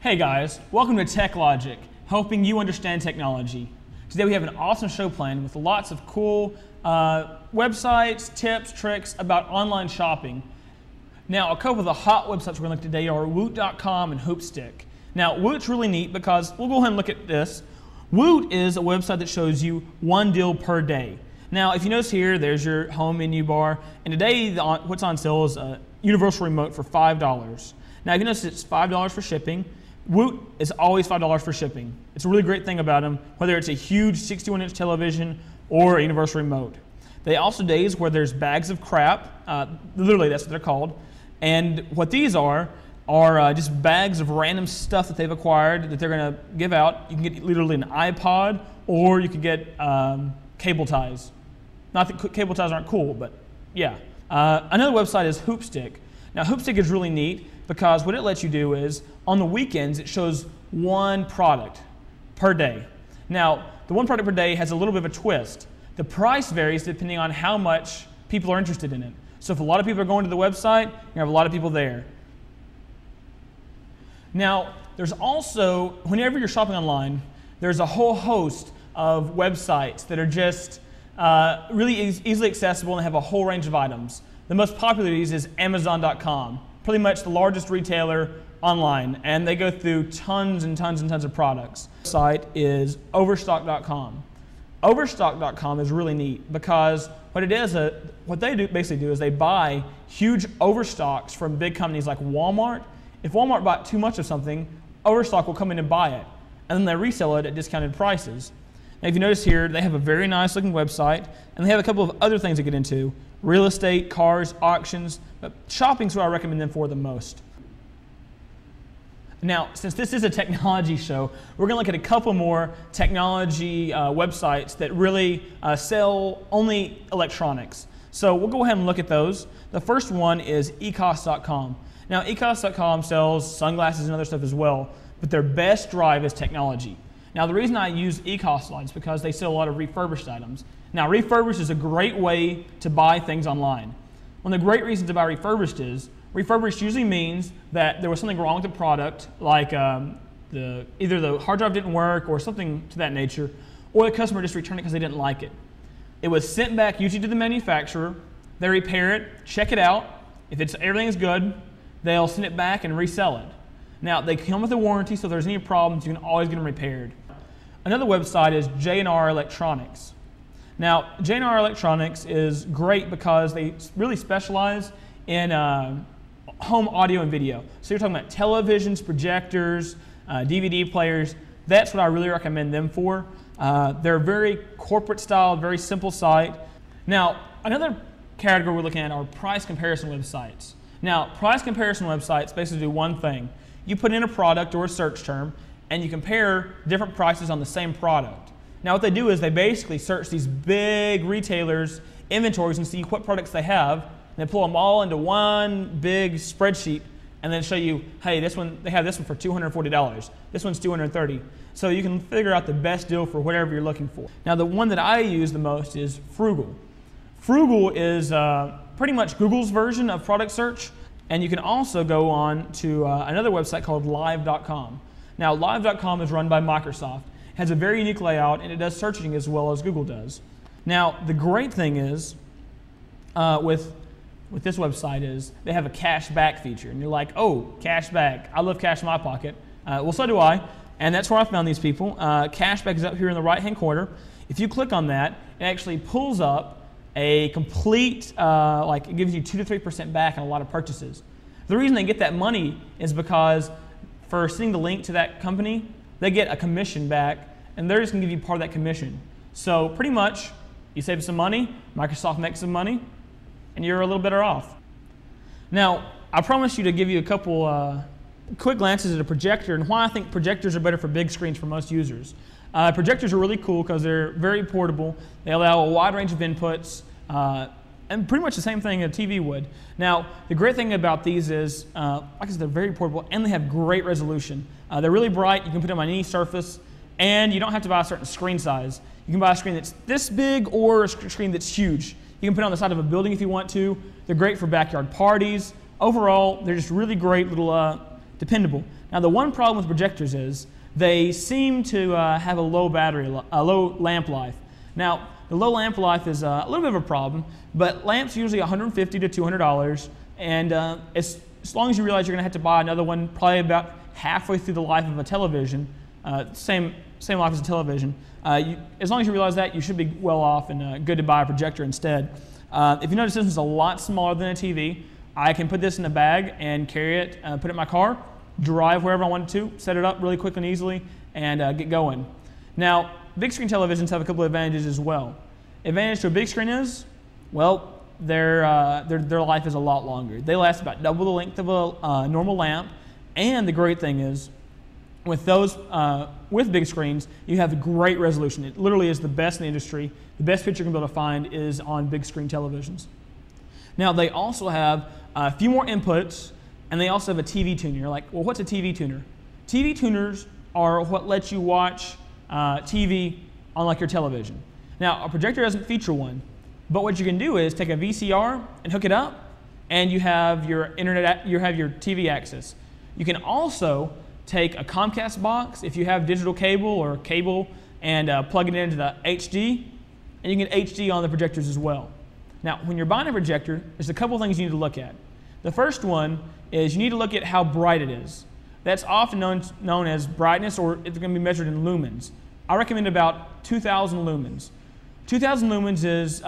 Hey guys, welcome to Tech Logic, helping you understand technology. Today we have an awesome show planned with lots of cool websites, tips, tricks about online shopping. Now, a couple of the hot websites we're going to look at today are Woot.com and Hoopstick. Now, Woot's really neat because we'll go ahead and look at this. Woot is a website that shows you one deal per day. Now, if you notice here, there's your home menu bar, and today what's on sale is a universal remote for $5. Now, if you notice it's $5 for shipping. Woot is always $5 for shipping. It's a really great thing about them, whether it's a huge 61-inch television or a universal remote. They also days where there's bags of crap, literally that's what they're called, and what these are just bags of random stuff that they've acquired that they're going to give out. You can get literally an iPod, or you could get cable ties. Not that cable ties aren't cool, but yeah. Another website is Hoopstick. Now, Hoopstick is really neat because what it lets you do is, on the weekends, it shows one product per day. Now, the one product per day has a little bit of a twist. The price varies depending on how much people are interested in it. So if a lot of people are going to the website, you have a lot of people there. Now, there's also, whenever you're shopping online, there's a whole host of websites that are just really easily accessible and have a whole range of items. The most popular of these is Amazon.com, pretty much the largest retailer online, and they go through tons and tons and tons of products. The site is Overstock.com. Overstock.com is really neat because what they basically do is they buy huge overstocks from big companies like Walmart. If Walmart bought too much of something, Overstock will come in and buy it, and then they resell it at discounted prices. Now, if you notice here, they have a very nice looking website, and they have a couple of other things to get into: real estate, cars, auctions, but shopping's what I recommend them for the most. Now, since this is a technology show, we're going to look at a couple more technology websites that really sell only electronics. So we'll go ahead and look at those. The first one is ecos.com. Now, ecos.com sells sunglasses and other stuff as well, but their best drive is technology. Now, the reason I use ecos a lot is because they sell a lot of refurbished items. Now, refurbished is a great way to buy things online. One of the great reasons to buy refurbished is refurbished usually means that there was something wrong with the product, like either the hard drive didn't work or something to that nature, or the customer just returned it because they didn't like it. It was sent back usually to the manufacturer. They repair it, check it out. If everything is good, they'll send it back and resell it. Now, they come with a warranty, so if there's any problems, you can always get them repaired. Another website is J&R Electronics. Now, J&R Electronics is great because they really specialize in home audio and video. So you're talking about televisions, projectors, DVD players. That's what I really recommend them for. They're very corporate style, very simple site. Now, another category we're looking at are price comparison websites. Now, price comparison websites basically do one thing. You put in a product or a search term, and you compare different prices on the same product. Now, what they do is they basically search these big retailers' inventories and see what products they have, and they pull them all into one big spreadsheet and then show you, hey, they have this one for $240. This one's $230. So you can figure out the best deal for whatever you're looking for. Now, the one that I use the most is Frugal. Frugal is pretty much Google's version of product search, and you can also go on to another website called Live.com. Now, Live.com is run by Microsoft. It has a very unique layout, and it does searching as well as Google does. Now, the great thing is with this website is they have a cash back feature, and you're like, oh, cash back. I love cash in my pocket. Well, so do I, and that's where I found these people. Cash back is up here in the right-hand corner. If you click on that, it actually pulls up a complete, it gives you 2 to 3% back on a lot of purchases. The reason they get that money is because for sending the link to that company, they get a commission back, and they're just going to give you part of that commission. So pretty much, you save some money, Microsoft makes some money, and you're a little better off. Now, I promised you to give you a couple quick glances at a projector and why I think projectors are better for big screens for most users. Projectors are really cool because they're very portable. They allow a wide range of inputs, and pretty much the same thing a TV would. Now, the great thing about these is, like I said, they're very portable and they have great resolution. They're really bright. You can put them on any surface, and you don't have to buy a certain screen size. You can buy a screen that's this big or a screen that's huge. You can put it on the side of a building if you want to. They're great for backyard parties. Overall, they're just really great little dependable. Now the one problem with projectors is they seem to have a low low lamp life. Now the low lamp life is a little bit of a problem, but lamps are usually $150 to $200, and as long as you realize you're going to have to buy another one probably about halfway through the life of a television, same life as a television, as long as you realize that, you should be well off and good to buy a projector instead. If you notice this one's a lot smaller than a TV, I can put this in a bag and carry it, put it in my car, drive wherever I wanted to, set it up really quick and easily, and get going. Now, big screen televisions have a couple of advantages as well. Advantage to a big screen is, well, their life is a lot longer. They last about double the length of a normal lamp, and the great thing is, with those with big screens, you have great resolution. It literally is the best in the industry. The best picture you can be able to find is on big screen televisions. Now they also have a few more inputs, and they also have a TV tuner. You're like, well, what's a TV tuner? TV tuners are what lets you watch TV on like your television. Now a projector doesn't feature one, but what you can do is take a VCR and hook it up, and you have your internet, you have your TV access. You can also take a Comcast box if you have digital cable or cable and plug it into the HD, and you can get HD on the projectors as well. Now, when you're buying a projector, there's a couple things you need to look at. The first one is you need to look at how bright it is. That's often known as brightness, or it's going to be measured in lumens. I recommend about 2,000 lumens. 2,000 lumens is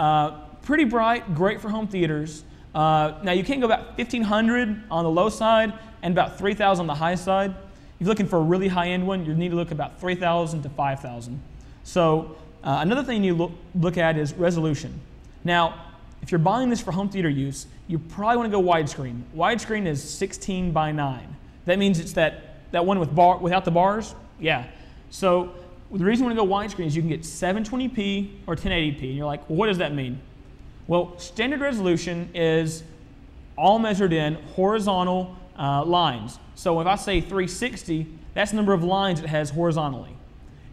pretty bright, great for home theaters. Now, you can go about 1,500 on the low side and about 3,000 on the high side. If you're looking for a really high-end one, you need to look about 3,000 to 5,000. So another thing you look at is resolution. Now, if you're buying this for home theater use, you probably want to go widescreen. Widescreen is 16 by 9. That means it's that one without the bars? Yeah. So the reason you want to go widescreen is you can get 720p or 1080p. And you're like, well, what does that mean? Well, standard resolution is all measured in horizontal lines. So if I say 360, that's the number of lines it has horizontally.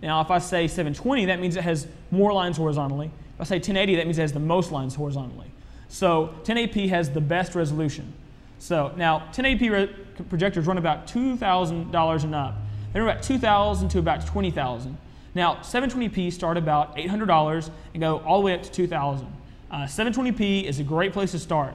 Now if I say 720, that means it has more lines horizontally. If I say 1080, that means it has the most lines horizontally. So 1080p has the best resolution. So now 1080p projectors run about $2,000 and up. They run about $2,000 to about $20,000. Now 720p start about $800 and go all the way up to $2,000. 720p is a great place to start.